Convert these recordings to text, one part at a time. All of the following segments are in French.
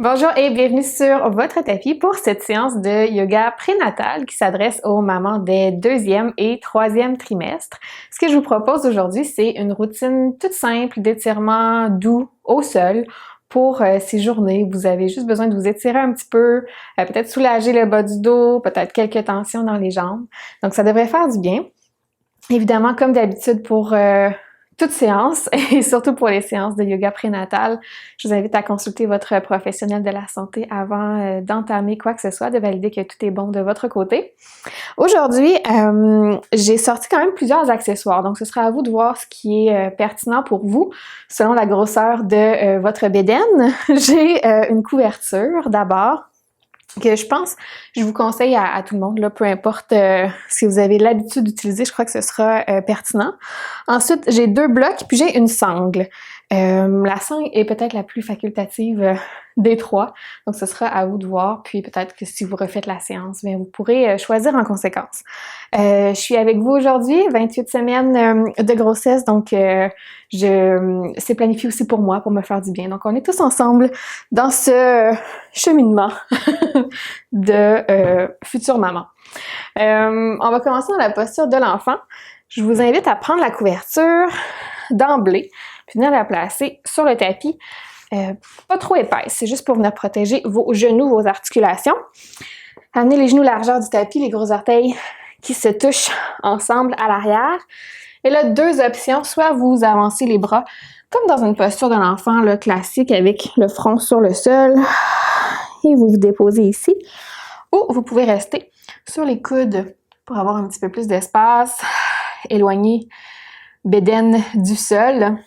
Bonjour et bienvenue sur votre tapis pour cette séance de yoga prénatal qui s'adresse aux mamans des 2e et 3e trimestres. Ce que je vous propose aujourd'hui, c'est une routine toute simple d'étirement doux au sol pour ces journées. Vous avez juste besoin de vous étirer un petit peu, peut-être soulager le bas du dos, peut-être quelques tensions dans les jambes. Donc ça devrait faire du bien. Évidemment, comme d'habitude pour toute séance et surtout pour les séances de yoga prénatal, je vous invite à consulter votre professionnel de la santé avant d'entamer quoi que ce soit, de valider que tout est bon de votre côté. Aujourd'hui, j'ai sorti quand même plusieurs accessoires, donc ce sera à vous de voir ce qui est pertinent pour vous selon la grosseur de votre bédaine. J'ai une couverture d'abord que je vous conseille à tout le monde, là, peu importe si vous avez l'habitude d'utiliser, je crois que ce sera pertinent. Ensuite, j'ai 2 blocs, puis j'ai une sangle. La sangle est peut-être la plus facultative des 3, donc ce sera à vous de voir, puis peut-être que si vous refaites la séance, bien, vous pourrez choisir en conséquence. Je suis avec vous aujourd'hui, 28 semaines de grossesse, donc c'est planifié aussi pour moi, pour me faire du bien. Donc on est tous ensemble dans ce cheminement de future maman. On va commencer dans la posture de l'enfant. Je vous invite à prendre la couverture d'emblée, puis venir la placer sur le tapis. Pas trop épaisse, c'est juste pour venir protéger vos genoux, vos articulations. Amenez les genoux largeur du tapis, les gros orteils qui se touchent ensemble à l'arrière. Et là, 2 options, soit vous avancez les bras comme dans une posture de l'enfant là, classique avec le front sur le sol et vous vous déposez ici. Ou vous pouvez rester sur les coudes pour avoir un petit peu plus d'espace, éloigner bédaine du sol.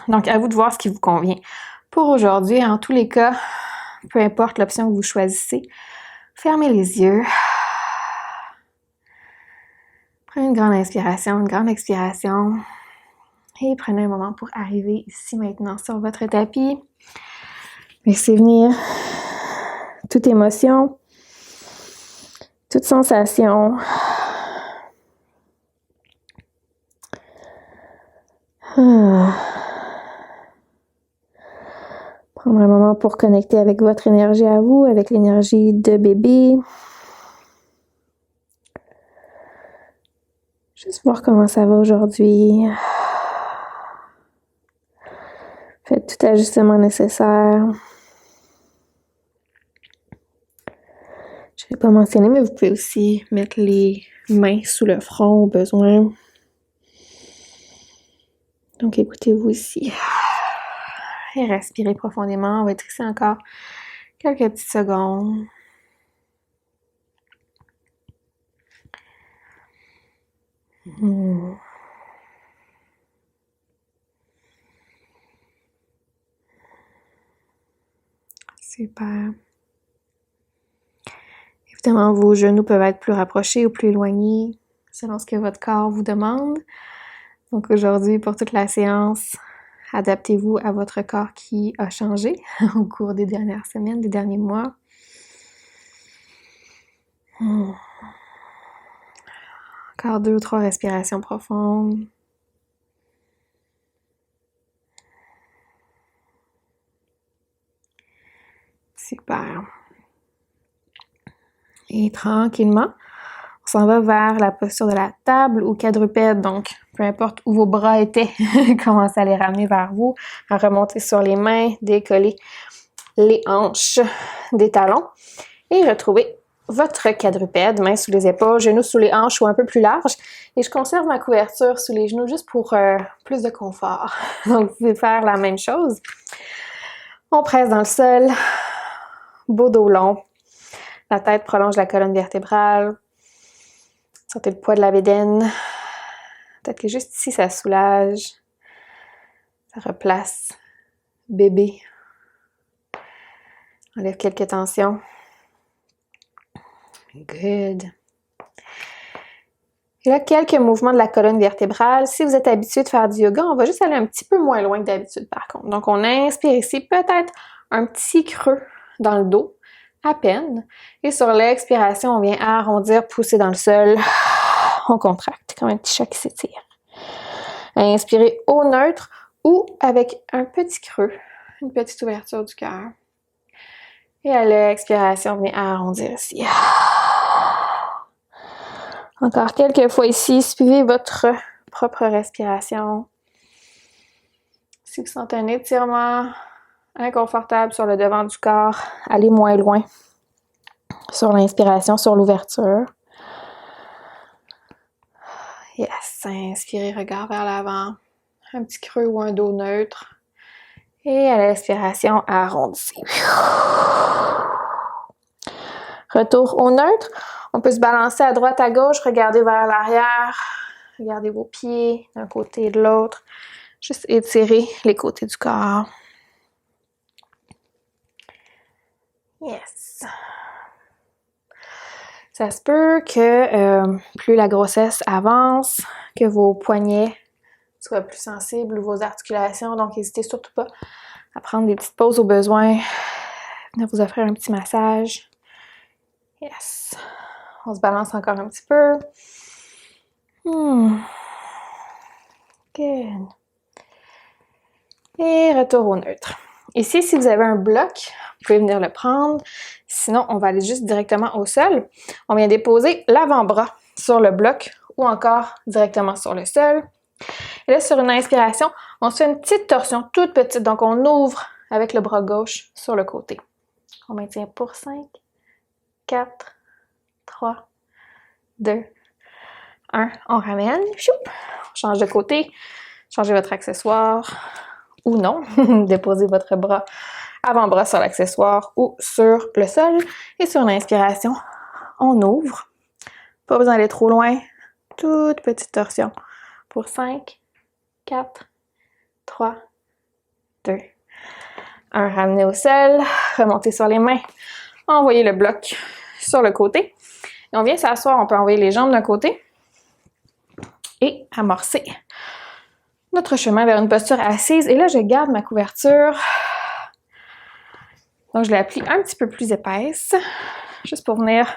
Donc, à vous de voir ce qui vous convient. Pour aujourd'hui, en tous les cas, peu importe l'option que vous choisissez, fermez les yeux. Prenez une grande inspiration, une grande expiration. Et prenez un moment pour arriver ici maintenant sur votre tapis. Laissez venir toute émotion, toute sensation. Prendre un moment pour connecter avec votre énergie à vous, avec l'énergie de bébé. Juste voir comment ça va aujourd'hui. Faites tout ajustement nécessaire. Je ne l'ai pas mentionné, mais vous pouvez aussi mettre les mains sous le front au besoin. Donc, écoutez-vous ici. Et respirez profondément. On va être ici encore quelques petites secondes. Super. Évidemment, vos genoux peuvent être plus rapprochés ou plus éloignés selon ce que votre corps vous demande. Donc aujourd'hui, pour toute la séance, adaptez-vous à votre corps qui a changé au cours des dernières semaines, des derniers mois. Encore 2 ou 3 respirations profondes. Super. Et tranquillement, on s'en va vers la posture de la table ou quadrupède. Donc, peu importe où vos bras étaient, commencez à les ramener vers vous, à remonter sur les mains, décoller les hanches des talons et retrouver votre quadrupède, mains sous les épaules, genoux sous les hanches ou un peu plus large. Et je conserve ma couverture sous les genoux juste pour plus de confort. Donc, vous pouvez faire la même chose. On presse dans le sol, beau dos long. La tête prolonge la colonne vertébrale. Sentez le poids de la bédaine. Peut-être que juste ici, ça soulage. Ça replace bébé. Enlève quelques tensions. Good. Et là, quelques mouvements de la colonne vertébrale. Si vous êtes habitué de faire du yoga, on va juste aller un petit peu moins loin que d'habitude par contre. Donc, on inspire ici, peut-être un petit creux dans le dos, à peine. Et sur l'expiration, on vient arrondir, pousser dans le sol. On contracte, comme un petit chat qui s'étire. Inspirez au neutre ou avec un petit creux, une petite ouverture du cœur. Et à l'expiration, venez arrondir ici. Encore quelques fois ici, suivez votre propre respiration. Si vous sentez un étirement inconfortable sur le devant du corps, allez moins loin sur l'inspiration, sur l'ouverture. Yes, inspirez, regard vers l'avant, un petit creux ou un dos neutre. Et à l'expiration, arrondissez. Retour au neutre. On peut se balancer à droite, à gauche, regarder vers l'arrière, regardez vos pieds d'un côté et de l'autre. Juste étirer les côtés du corps. Yes. Ça se peut que plus la grossesse avance, que vos poignets soient plus sensibles ou vos articulations. Donc, n'hésitez surtout pas à prendre des petites pauses au besoin. Venir vous offrir un petit massage. Yes. On se balance encore un petit peu. Good. Et retour au neutre. Ici, si vous avez un bloc, vous pouvez venir le prendre. Sinon, on va aller juste directement au sol. On vient déposer l'avant-bras sur le bloc ou encore directement sur le sol. Et là, sur une inspiration, on se fait une petite torsion toute petite. Donc, on ouvre avec le bras gauche sur le côté. On maintient pour 5, 4, 3, 2, 1. On ramène. Choup. On change de côté. Changez votre accessoire ou non. Déposez votre bras avant-bras sur l'accessoire ou sur le sol. Et sur l'inspiration, on ouvre. Pas besoin d'aller trop loin. Toute petite torsion. Pour 5, 4, 3, 2, 1. Ramenez au sol. Remontez sur les mains. Envoyez le bloc sur le côté. Et on vient s'asseoir. On peut envoyer les jambes d'un côté et amorcer notre chemin vers une posture assise. Et là, je garde ma couverture. Donc, je l'applique un petit peu plus épaisse, juste pour venir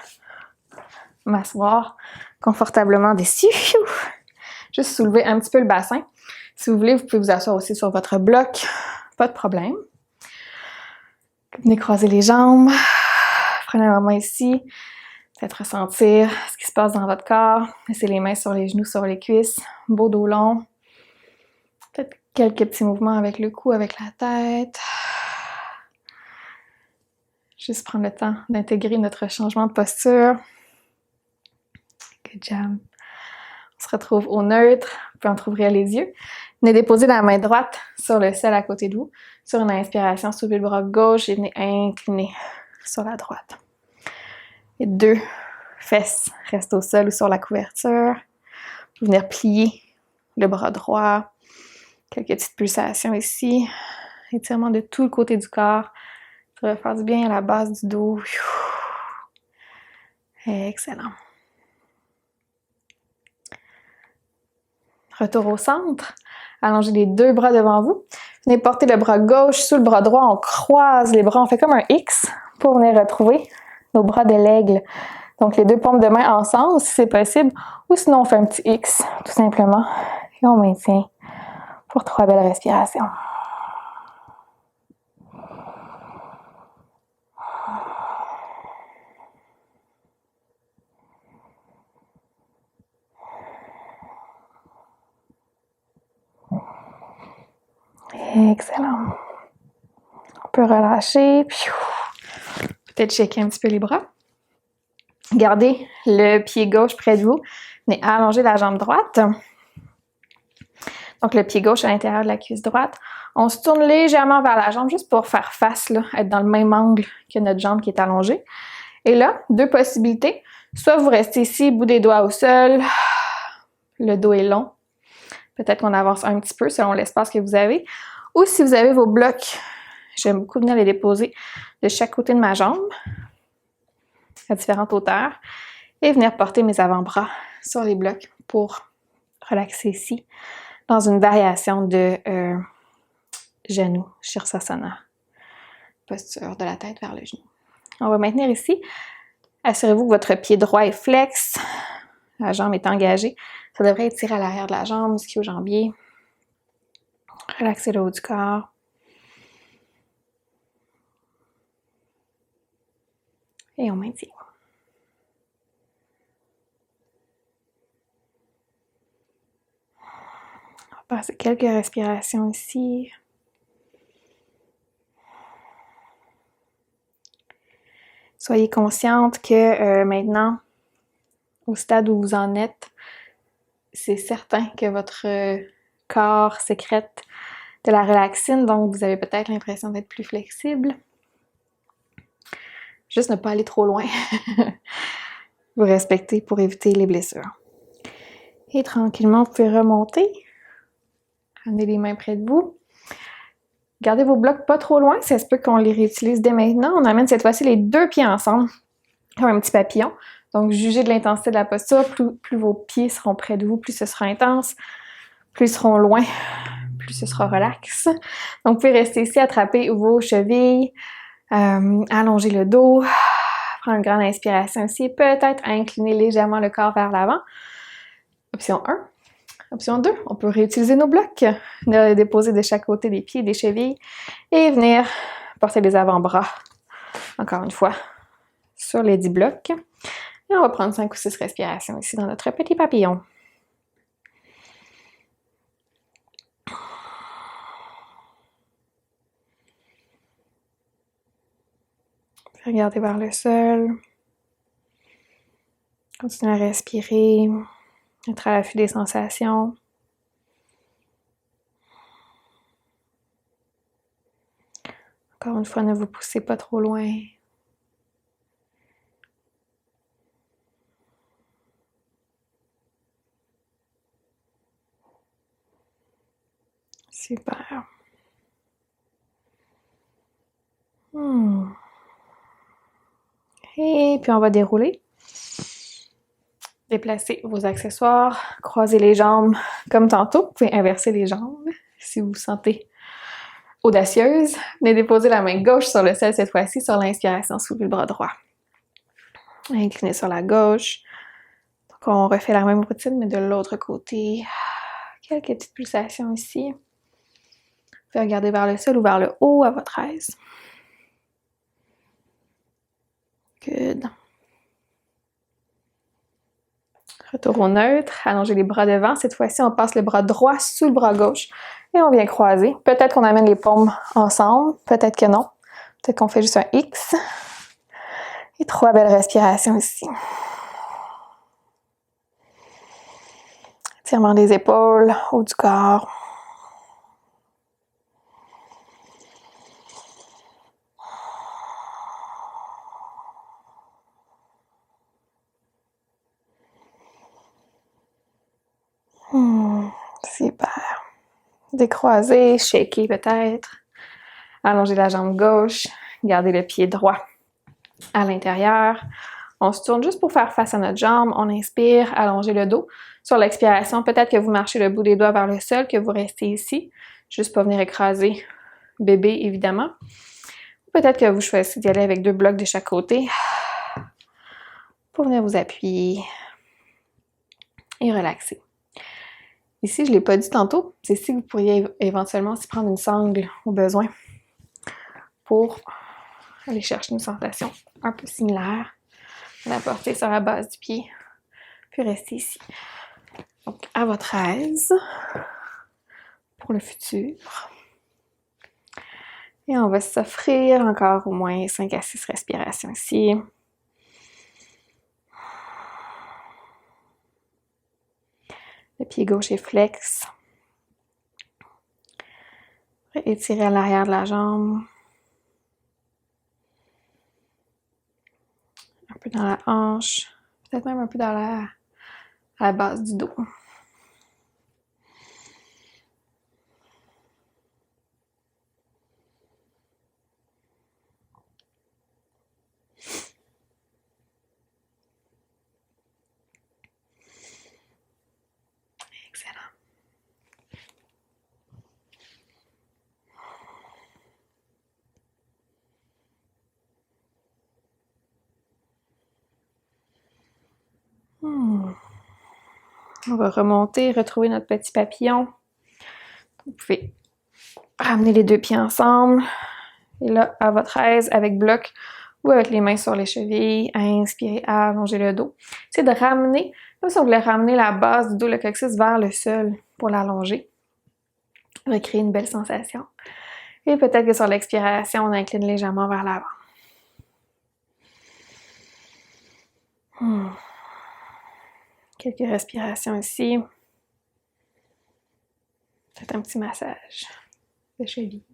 m'asseoir confortablement dessus. Juste soulever un petit peu le bassin. Si vous voulez, vous pouvez vous asseoir aussi sur votre bloc. Pas de problème. Venez croiser les jambes. Prenez un moment ici. Peut-être ressentir ce qui se passe dans votre corps. Laissez les mains sur les genoux, sur les cuisses. Beau dos long. Peut-être quelques petits mouvements avec le cou, avec la tête. Juste prendre le temps d'intégrer notre changement de posture. Good job. On se retrouve au neutre. Vous pouvez entrouvrir les yeux. Venez déposer la main droite sur le sol à côté de vous. Sur une inspiration, soulevez le bras gauche et venez incliner sur la droite. Et 2 fesses restent au sol ou sur la couverture. Vous venir plier le bras droit. Quelques petites pulsations ici. Étirement de tout le côté du corps. Ça va faire du bien à la base du dos. Excellent. Retour au centre. Allongez les 2 bras devant vous. Venez porter le bras gauche sous le bras droit. On croise les bras. On fait comme un X pour venir retrouver nos bras de l'aigle. Donc, les 2 paumes de main ensemble, si c'est possible. Ou sinon, on fait un petit X, tout simplement. Et on maintient pour 3 belles respirations. Excellent. On peut relâcher. Peut-être checker un petit peu les bras. Gardez le pied gauche près de vous. Venez allonger la jambe droite. Donc, le pied gauche à l'intérieur de la cuisse droite. On se tourne légèrement vers la jambe juste pour faire face, là, être dans le même angle que notre jambe qui est allongée. Et là, 2 possibilités. Soit vous restez ici, bout des doigts au sol. Le dos est long. Peut-être qu'on avance un petit peu selon l'espace que vous avez. Ou si vous avez vos blocs, j'aime beaucoup venir les déposer de chaque côté de ma jambe, à différentes hauteurs, et venir porter mes avant-bras sur les blocs pour relaxer ici, dans une variation de genou, Shirsasana, posture de la tête vers le genou. On va maintenir ici. Assurez-vous que votre pied droit est flex, la jambe est engagée. Ça devrait étirer à l'arrière de la jambe, ischio-jambier. Relaxez le haut du corps. Et on maintient. On va passer quelques respirations ici. Soyez consciente que maintenant, au stade où vous en êtes, c'est certain que votre corps sécrète de la relaxine, donc vous avez peut-être l'impression d'être plus flexible. Juste ne pas aller trop loin. Vous respectez pour éviter les blessures. Et tranquillement, vous pouvez remonter. Amenez les mains près de vous. Gardez vos blocs pas trop loin, ça se peut qu'on les réutilise dès maintenant. On amène cette fois-ci les deux pieds ensemble, comme un petit papillon. Donc, jugez de l'intensité de la posture. Plus vos pieds seront près de vous, plus ce sera intense. Plus ils seront loin, plus ce sera relax. Donc, vous pouvez rester ici, attraper vos chevilles, allonger le dos, prendre une grande inspiration ici, peut-être incliner légèrement le corps vers l'avant. Option 1. Option 2, on peut réutiliser nos blocs, déposer de chaque côté des pieds, des chevilles et venir porter les avant-bras, encore une fois, sur les 10 blocs. Et on va prendre 5 ou 6 respirations ici dans notre petit papillon. Regardez vers le sol. Continuez à respirer. Être à l'affût des sensations. Encore une fois, ne vous poussez pas trop loin. Super. Et puis on va dérouler. Déplacez vos accessoires, croisez les jambes comme tantôt. Vous pouvez inverser les jambes si vous vous sentez audacieuse. Venez déposer la main gauche sur le sol cette fois-ci. Sur l'inspiration, soulevez le bras droit. Inclinez sur la gauche. Donc on refait la même routine, mais de l'autre côté. Quelques petites pulsations ici. Vous pouvez regarder vers le sol ou vers le haut à votre aise. Good. Retour au neutre, allongez les bras devant. Cette fois-ci, on passe le bras droit sous le bras gauche et on vient croiser. Peut-être qu'on amène les paumes ensemble, peut-être que non. Peut-être qu'on fait juste un X. Et 3 belles respirations ici. Étirement des épaules, haut du corps. Super. Décroiser, shaker peut-être. Allonger la jambe gauche. Gardez le pied droit à l'intérieur. On se tourne juste pour faire face à notre jambe. On inspire, allongez le dos. Sur l'expiration, peut-être que vous marchez le bout des doigts vers le sol, que vous restez ici. Juste pour venir écraser bébé, évidemment. Peut-être que vous choisissez d'y aller avec 2 blocs de chaque côté. Pour venir vous appuyer et relaxer. Ici, je ne l'ai pas dit tantôt, c'est ici que vous pourriez éventuellement aussi prendre une sangle au besoin pour aller chercher une sensation un peu similaire. La porter sur la base du pied, puis rester ici. Donc, à votre aise pour le futur. Et on va s'offrir encore au moins 5 à 6 respirations ici. Le pied gauche est flex. Étirez à l'arrière de la jambe. Un peu dans la hanche. Peut-être même un peu dans à la base du dos. Excellent. On va remonter, retrouver notre petit papillon. Vous pouvez ramener les 2 pieds ensemble. Et là, à votre aise, avec bloc, ou avec les mains sur les chevilles. Inspirez, allongez le dos. Essayez de ramener, comme si on voulait ramener la base du dos, le coccyx vers le sol pour l'allonger. Recréer une belle sensation. Et peut-être que sur l'expiration, on incline légèrement vers l'avant. Quelques respirations ici. Peut-être un petit massage de cheville.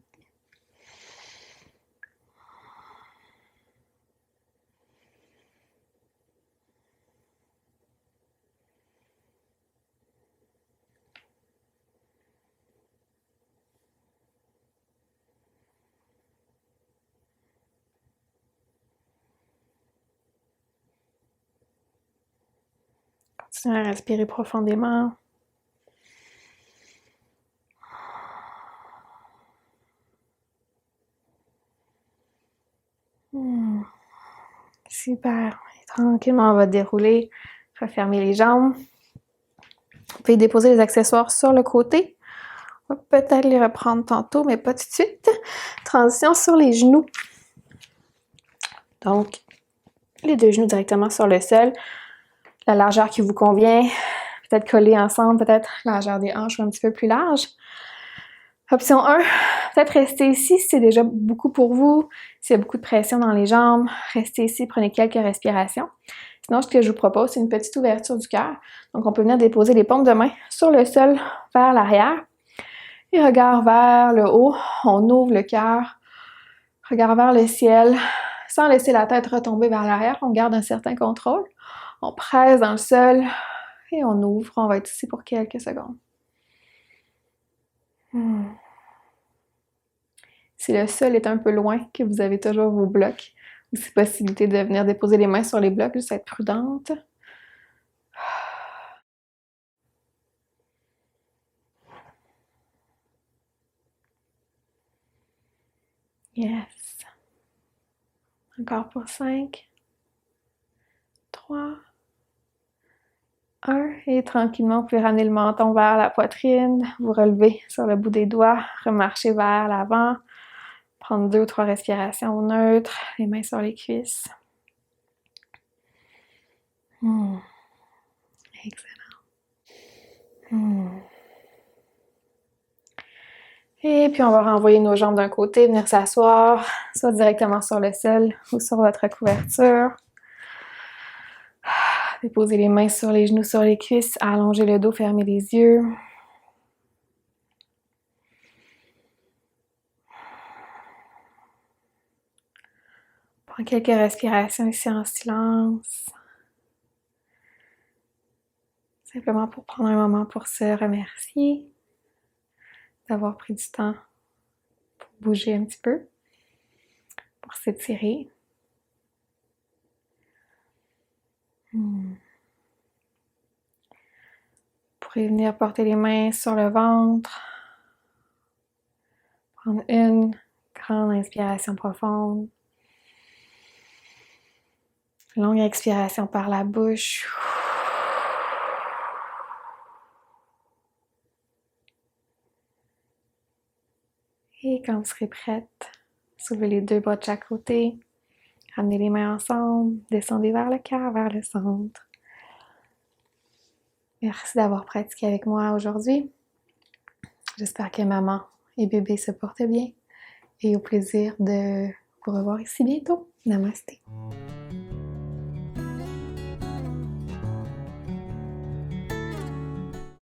Continuez à respirer profondément. Super. Et tranquillement, on va dérouler, refermer les jambes. Vous pouvez déposer les accessoires sur le côté. On va peut-être les reprendre tantôt, mais pas tout de suite. Transition sur les genoux. Donc, les deux genoux directement sur le sol. La largeur qui vous convient. Peut-être coller ensemble, peut-être la largeur des hanches ou un petit peu plus large. Option 1, peut-être rester ici si c'est déjà beaucoup pour vous. S'il y a beaucoup de pression dans les jambes, restez ici, prenez quelques respirations. Sinon, ce que je vous propose, c'est une petite ouverture du cœur. Donc, on peut venir déposer les paumes de main sur le sol vers l'arrière. Et regard vers le haut, on ouvre le cœur. Regard vers le ciel, sans laisser la tête retomber vers l'arrière. On garde un certain contrôle. On presse dans le sol et on ouvre. On va être ici pour quelques secondes. Si le sol est un peu loin, que vous avez toujours vos blocs, ou si possibilité de venir déposer les mains sur les blocs, juste être prudente. Yes. Encore pour 5, 3, 1. Et tranquillement, vous pouvez ramener le menton vers la poitrine, vous relever sur le bout des doigts, remarcher vers l'avant, prendre 2 ou 3 respirations neutres, les mains sur les cuisses. Excellent. Et puis on va renvoyer nos jambes d'un côté, venir s'asseoir, soit directement sur le sol ou sur votre couverture. Déposez les mains sur les genoux, sur les cuisses, allongez le dos, fermez les yeux. Prends quelques respirations ici en silence. Simplement pour prendre un moment pour se remercier d'avoir pris du temps pour bouger un petit peu, pour s'étirer. Vous pourrez venir porter les mains sur le ventre. Prendre une grande inspiration profonde. Longue expiration par la bouche. Et quand vous serez prête, soulevez les 2 bras de chaque côté. Ramenez les mains ensemble. Descendez vers le cœur, vers le centre. Merci d'avoir pratiqué avec moi aujourd'hui. J'espère que maman et bébé se portent bien. Et au plaisir de vous revoir ici bientôt. Namasté.